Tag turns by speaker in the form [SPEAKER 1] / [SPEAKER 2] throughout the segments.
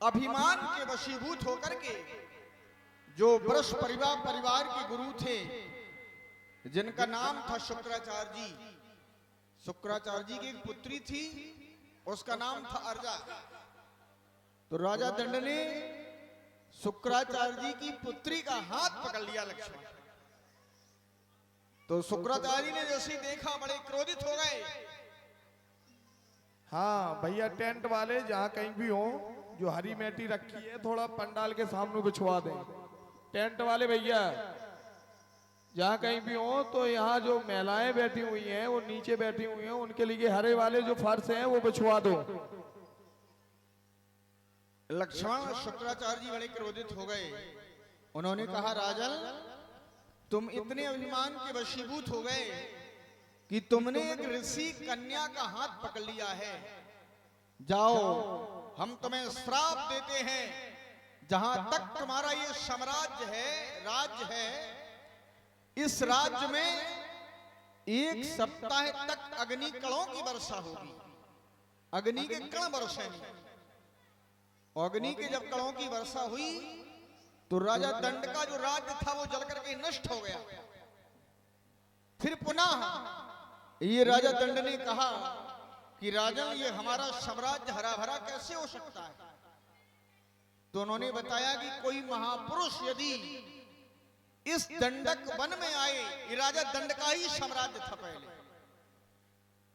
[SPEAKER 1] अभिमान के वशीभूत होकर के जो वृष परिवार के गुरु थे, जिनका नाम था शुक्राचार्य जी। शुक्राचार्य जी की एक पुत्री थी, उसका नाम था अर्जा। तो राजा दंड ने शुक्राचार्य जी की पुत्री का हाथ पकड़ लिया लक्ष्मण। तो शुक्राचार्य जी ने जैसे ही देखा बड़े क्रोधित हो गए।
[SPEAKER 2] हाँ भैया, टेंट वाले जहाँ कहीं भी हो, जो हरी मैटी रखी है थोड़ा पंडाल के सामने बिछवा दें। टेंट वाले भैया जहाँ कहीं भी हो, तो यहाँ जो महिलाएं बैठी हुई हैं वो नीचे बैठी हुई हैं, उनके लिए हरे वाले जो फर्श हैं वो बिछवा दो।
[SPEAKER 1] लक्ष्मण शुक्राचार्य जी बड़े क्रोधित हो गए। उन्होंने कहा, राजन तुम इतने अभिमान के वशीभूत हो गए कि तुमने एक ऋषि कन्या का हाथ पकड़ लिया है। जाओ, हम तुम्हें श्राप देते हैं, जहां तक तुम्हारा ये साम्राज्य है, राज्य है, इस राज्य में 1 सप्ताह तक अग्नि कणों की वर्षा होगी। अग्नि के कण बरसेंगे। अग्नि के जब कणों की वर्षा हुई तो राजा दंड का जो राज्य था वो जल करके नष्ट हो गया। फिर पुनः ये राजा दंड ने कहा कि राजन, ये हमारा साम्राज्य हरा भरा कैसे हो सकता है? तो उन्होंने बताया कि कोई महापुरुष यदि इस दंडक वन में आए, ये राजा दंड का ही साम्राज्य था पहले।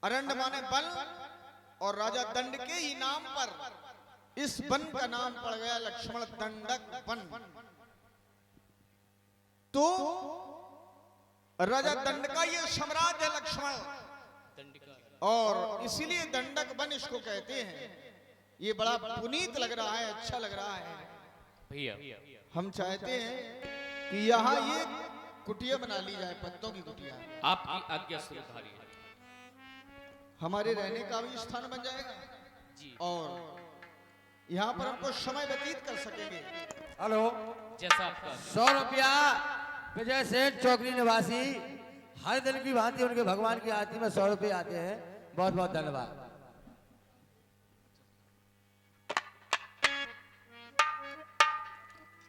[SPEAKER 1] अरण्य माने वन, और राजा दंड के ही नाम पर इस वन का नाम पड़ गया लक्ष्मण दंडक वन। तो राजा दंड का ये साम्राज्य है लक्ष्मण, और इसीलिए दंडक वन इसको कहते हैं। ये बड़ा पुनीत लग रहा है, अच्छा लग रहा है
[SPEAKER 3] भैया।
[SPEAKER 1] हम चाहते हैं कि यहाँ ये कुटिया बना ली जाए, पत्तों की कुटिया।
[SPEAKER 3] आपकी आज्ञा सुधारी
[SPEAKER 1] हमारे रहने का भी स्थान बन जाएगा
[SPEAKER 3] जी,
[SPEAKER 1] और यहाँ पर हमको समय व्यतीत कर सकेंगे।
[SPEAKER 2] हेलो,
[SPEAKER 3] जैसा आपका
[SPEAKER 4] 100 रुपया विजय सेठ चौकड़ी निवासी। हर दिन की भांति उनके भगवान की आरती में 100 रुपये आते हैं। बहुत बहुत धन्यवाद।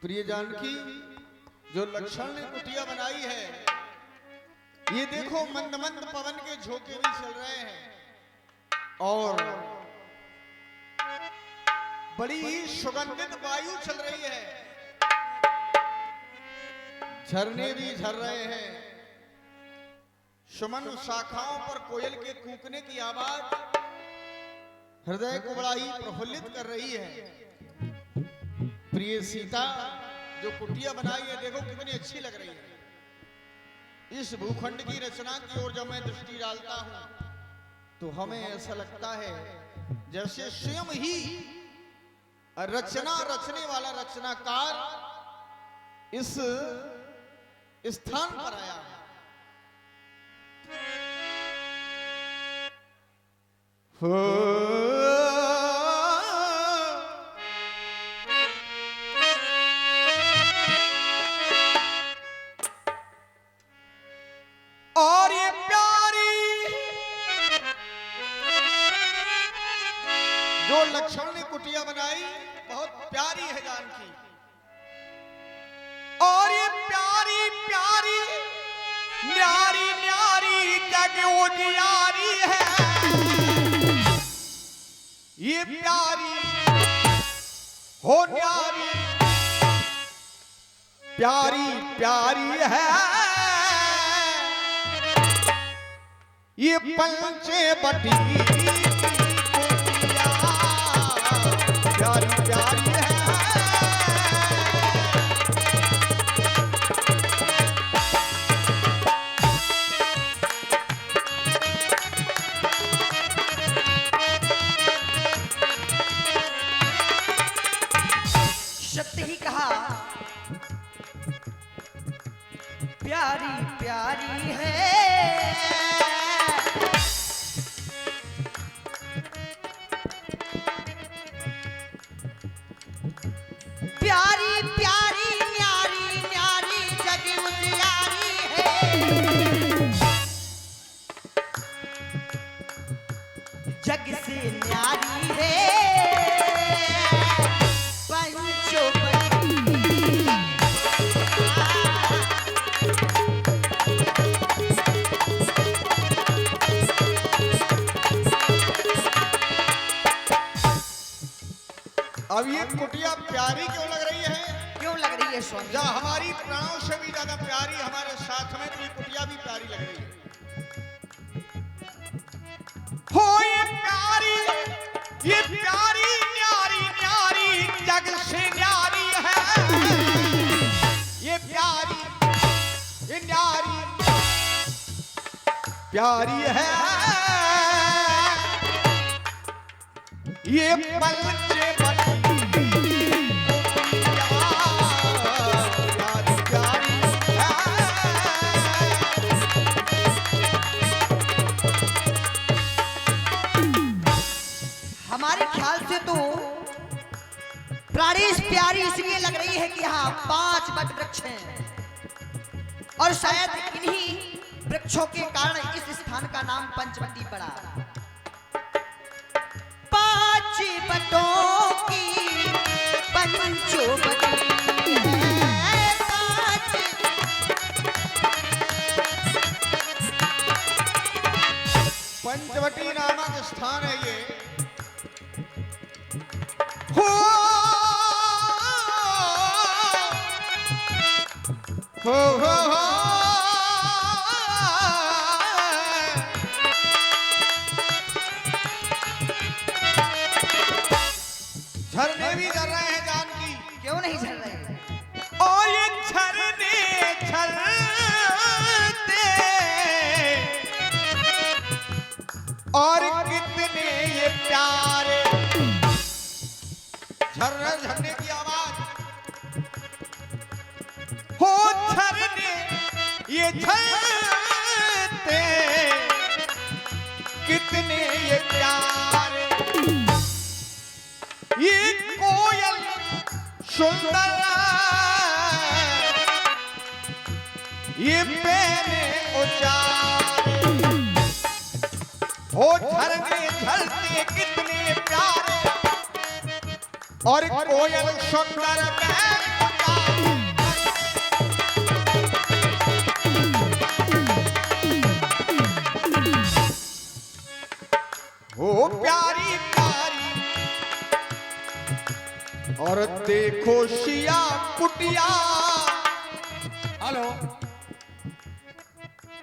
[SPEAKER 1] प्रिय जानकी, जो लक्ष्मण ने कुटिया बनाई है, ये देखो मंद मंद पवन के झोंके भी चल रहे हैं और बड़ी ही सुगंधित वायु चल रही है। झरने भी झर रहे हैं। सुमन शाखाओं पर कोयल के कूकने की आवाज हृदय को बड़ा ही प्रफुल्लित कर रही है। प्रिय सीता जो कुटिया बनाई है, देखो कितनी अच्छी लग रही है। इस भूखंड की रचना की ओर जब मैं दृष्टि डालता हूं तो हमें ऐसा लगता है जैसे स्वयं ही रचना रचने वाला रचनाकार इस स्थान पर आया है। और ये प्यारी जो लक्ष्मण ने कुटिया बनाई, बहुत प्यारी है जानकी। और ये प्यारी प्यारी न्यारी न्यारी जग उजियारी है। ये प्यारी हो न्यारी प्यारी प्यारी है। ये पंचे बटी प्यारी प्यारी है।
[SPEAKER 4] सत्य ही कहा, प्यारी प्यारी है। प्यारी प्यारी न्यारी न्यारी जग उजियारी है। जग से न्यारी है।
[SPEAKER 1] अब ये कुटिया प्यारी क्यों लग रही है?
[SPEAKER 5] क्यों लग रही है स्वामी?
[SPEAKER 1] जब हमारी प्राणों से भी ज्यादा प्यारी हमारे साथ में, तो ये कुटिया भी प्यारी लग रही है। हो ये प्यारी न्यारी न्यारी जग से न्यारी है। ये प्यारी ये न्यारी प्यारी है। ये पलचे बटी प्यारी प्यारी है।
[SPEAKER 5] हमारे ख्याल से तो प्राणेश प्यारी इसलिए लग रही है कि यहाँ 5 वट वृक्ष हैं और शायद इन्हीं वृक्षों के कारण इस स्थान का नाम पंचवटी पड़ा। 5 वटों की पंचवटी है। 5
[SPEAKER 1] पंचवटी नामक स्थान है ये। हो हो झरने भी झर रहे हैं जानकी।
[SPEAKER 5] क्यों नहीं झल रहे?
[SPEAKER 1] और ये झरने झरते और कितने ये प्यारे। झरने झरने की आवाज हो। झरने ये झरते कितने ये प्यारे। ये कोयल सुंदर ये पैने उचारे। ओ झरने झरते कितने प्यारे और कोयल सुंदर पैने उचारे। ओ प्यारी प्यारी और देखो शिया कुटिया।
[SPEAKER 4] हेलो,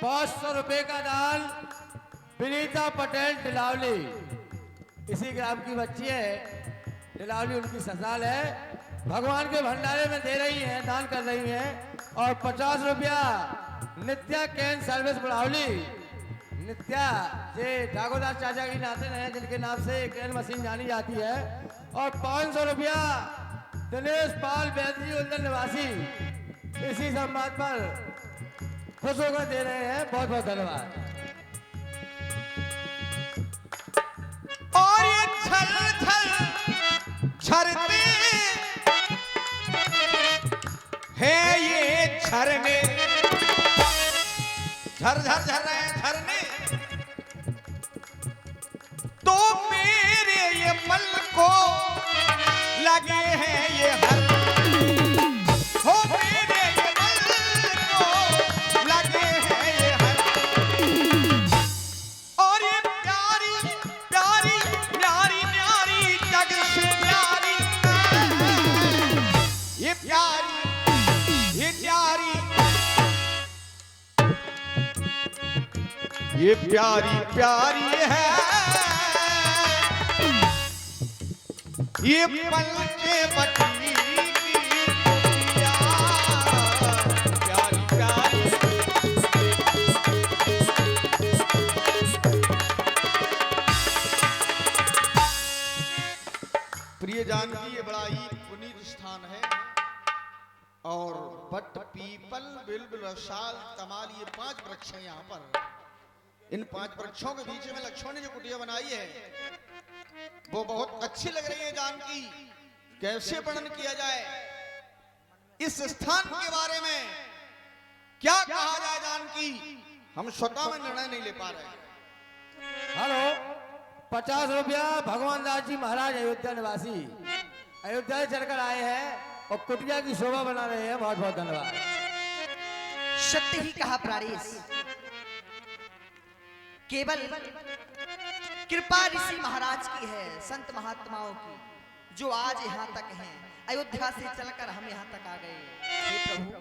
[SPEAKER 4] 500 रुपए का दान विनीता पटेल टिलावली, इसी ग्राम की बच्ची है। टिलावली उनकी ससुराल है। भगवान के भंडारे में दे रही हैं, दान कर रही हैं। और 50 रुपया नित्या कैन सर्विस बढ़ावली। नित्या जे ठाकुरदास चाचा की नाते हैं, जिनके नाम से कैन मशीन जानी जाती है। और 500 रुपया दिनेश पाल बैदरी उल्दन निवासी, इसी संवाद पर खुश होकर दे रहे हैं। बहुत बहुत धन्यवाद।
[SPEAKER 1] और ये छल छल झरते हैं ये झरने। झर झर झर रहे हैं झरने। तो मेरे ये मन को लगे हैं ये हर। हो मेरे ये मन को लगे हैं ये हर। और ये प्यारी प्यारी प्यारी प्यारी जग से प्यारी। ये प्यारी ये प्यारी ये प्यारी प्यारी है। ये पलके बटी की कुटिया प्यारी प्यारी। प्रिय जानकी, ये बड़ा ही पुनीत स्थान है। और बट पीपल बिल्ब रसाल तमाल ये 5 वृक्ष हैं यहाँ पर। इन 5 वृक्षों के बीच में लक्ष्मण ने जो कुटिया बनाई है वो बहुत अच्छी लग रही है जानकी। कैसे वर्णन किया जाए इस स्थान के बारे में, क्या कहा जाए जानकी, हम स्वतः में निर्णय नहीं ले पा रहे।
[SPEAKER 4] हेलो, 50 रुपया भगवान दास जी महाराज अयोध्या निवासी, अयोध्या से चलकर आए हैं और कुटिया की शोभा बना रहे हैं। बहुत बहुत धन्यवाद।
[SPEAKER 5] सत्य ही कहा प्राणेश। केवल कृपा ऋषि महाराज की है, संत महात्माओं की, जो आज यहाँ तक हैं। अयोध्या से चलकर हम यहाँ तक आ गए। हे प्रभु,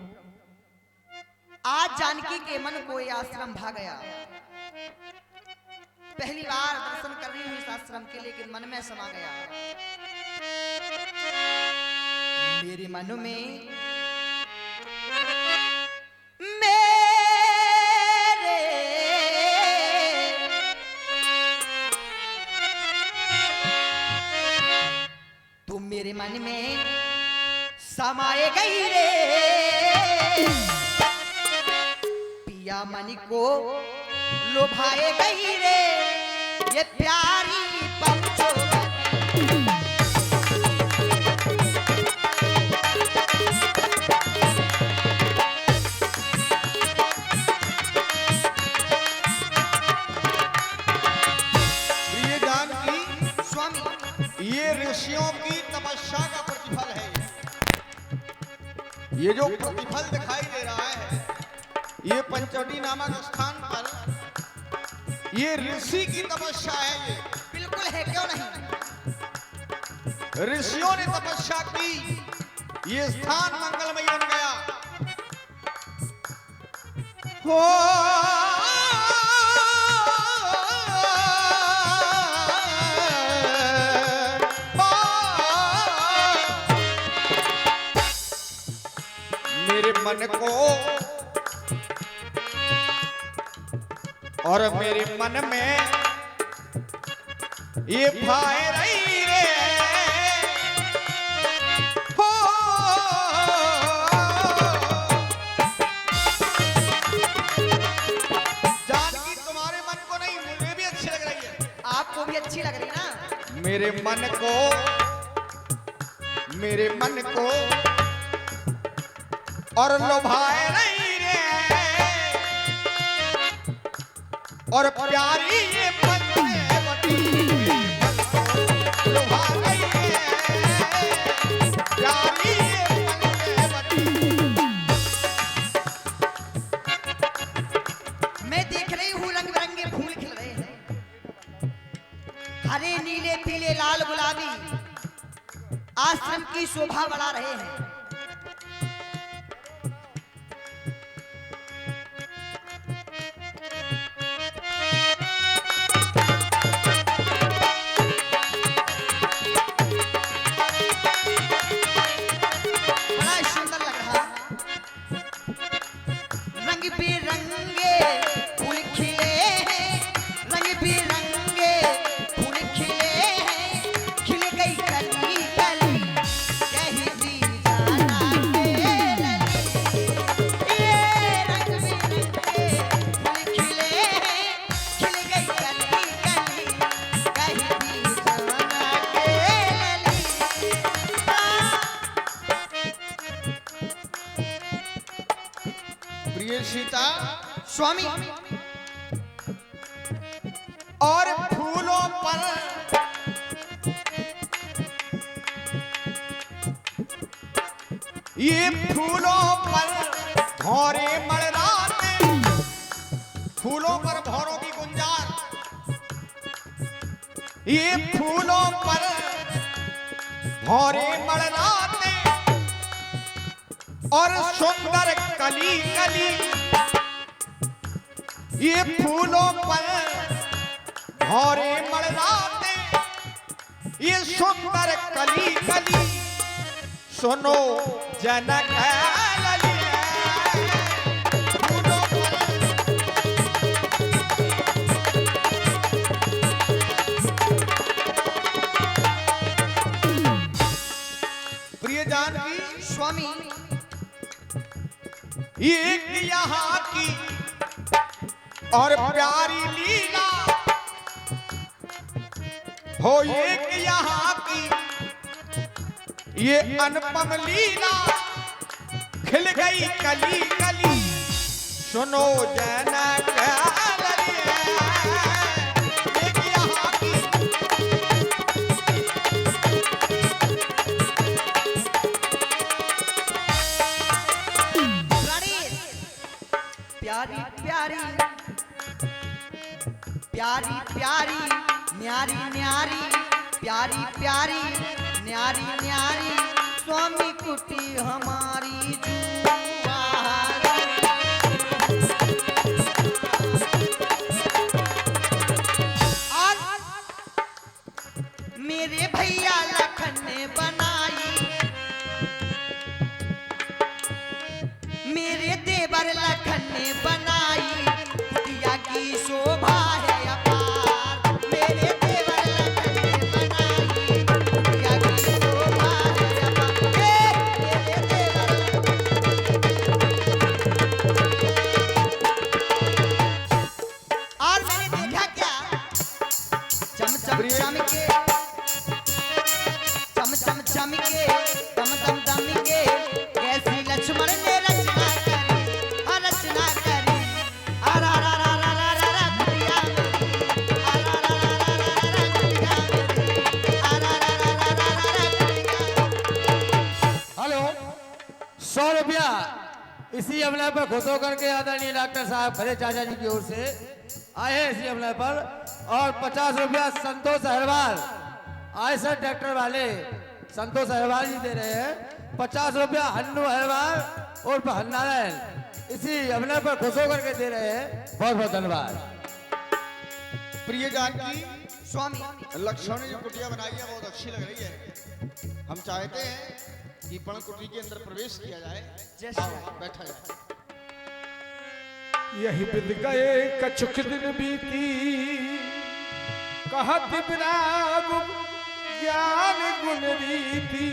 [SPEAKER 5] आज जानकी के मन को ये आश्रम भा गया। पहली बार दर्शन कर रही हूँ इस आश्रम के, लेकिन मन में समा गया। मेरे मन में मेरे मन में समाए गई रे, पिया मन को लुभाए गई रे, ये प्यारी पंचो।
[SPEAKER 1] ये जानकी
[SPEAKER 5] स्वामी,
[SPEAKER 1] ये ऋषियों की तपस्या का प्रतिफल है। ये जो प्रतिफल दिखाई दे रहा है, ये पंचवटी नामक स्थान पर ये ऋषि की तपस्या है। ये
[SPEAKER 5] बिल्कुल है, क्यों नहीं।
[SPEAKER 1] ऋषियों ने तपस्या की, ये स्थान मंगलमय बन गया। हो मेरे मन को और मेरे मन में ये भाई रही रे, हो जानकी तुम्हारे मन को नहीं, मुझे भी अच्छी लग रही है।
[SPEAKER 5] आपको भी अच्छी लग रही ना।
[SPEAKER 1] मेरे मन को और लुभाए नहीं रे, और प्यारी ये पंचवटी लुभा गई रे, प्यारी ये पंचवटी।
[SPEAKER 5] मैं देख रही हूँ रंग बिरंगे फूल खिल रहे हैं, हरे नीले पीले लाल गुलाबी, आश्रम की शोभा बढ़ा रहे हैं। बड़ा सुंदर लग रहा। रंग बिरंगे फूल खिले हैं, रंग बिरंगे फूल खिले हैं, खिल गई कली कली, कहीं दी जाना के लली। ये रंग बिरंगे फूल खिले हैं, खिल गई कली कली, कहीं दी जाना के लली।
[SPEAKER 1] प्रिय सीता,
[SPEAKER 5] स्वामी,
[SPEAKER 1] और फूलों पर ये फूलों पर भौरे मड़राते, फूलों पर भौरों की गुंजार, ये फूलों पर भौरे मड़राते, और सुंदर कली कली, ये फूलों पर भौरे मड़राते, ये सुंदर कली कली, सुनो जनक ललिया, फूलों पर प्रिय जानकी,
[SPEAKER 5] स्वामी,
[SPEAKER 1] एक यहाँ की और प्यारी लीला हो, एक यहाँ की ये अनुपम लीला, खिल गई कली कली, सुनो जनक ललिया, एक यहाँ की
[SPEAKER 5] प्यारी प्यारी प्यारी प्यारी न्यारी न्यारी, प्यारी प्यारी न्यारी न्यारी स्वामी कुटी हमारी जुआरी। और मेरे भैया लखन ने बनाई, मेरे देवर लखन ने बनाई, कुटिया की शोभा है अपार। मेरे देवर लखन ने बनाई, कुटिया की शोभा है अपार। मेरे देवर और मैंने देखा क्या, चम चम चम के, चम चम चम के, दम दम दम के, कैसी लक्ष्मण ने रचना करी, रचना करी। अरा रा रा रा रा रा रा कुटिया मेरी, अरा रा रा रा रा रा रा कुटिया मेरी, अरा रा रा रा रा रा कुटिया।
[SPEAKER 4] हेलो, 100 रुपया इसी अमले पर खुश होकर के आदरणीय डॉक्टर साहब खरे चाचा जी की ओर से आए हैं इसी अमले पर। और 50 रुपया संतोष अहरवाल, आए सर ट्रैक्टर वाले संतोष अहरवाल जी दे रहे हैं। 50 रुपया हन्नू अहरवाल और हरनारायण इसी अमले पर खुश होकर के दे रहे हैं। बहुत बहुत धन्यवाद।
[SPEAKER 1] प्रिय जानकी,
[SPEAKER 5] स्वामी
[SPEAKER 1] लक्ष्मण ने जो कुटिया बनाई है बहुत अच्छी लग रही है। हम चाहते हैं कि पण कुटी के अंदर प्रवेश किया जाए।
[SPEAKER 5] जैसे
[SPEAKER 1] आओ, बैठा जाए।
[SPEAKER 2] यही बिद गए कछुक दिन बीती, कहत विराग ज्ञान गुण रीति।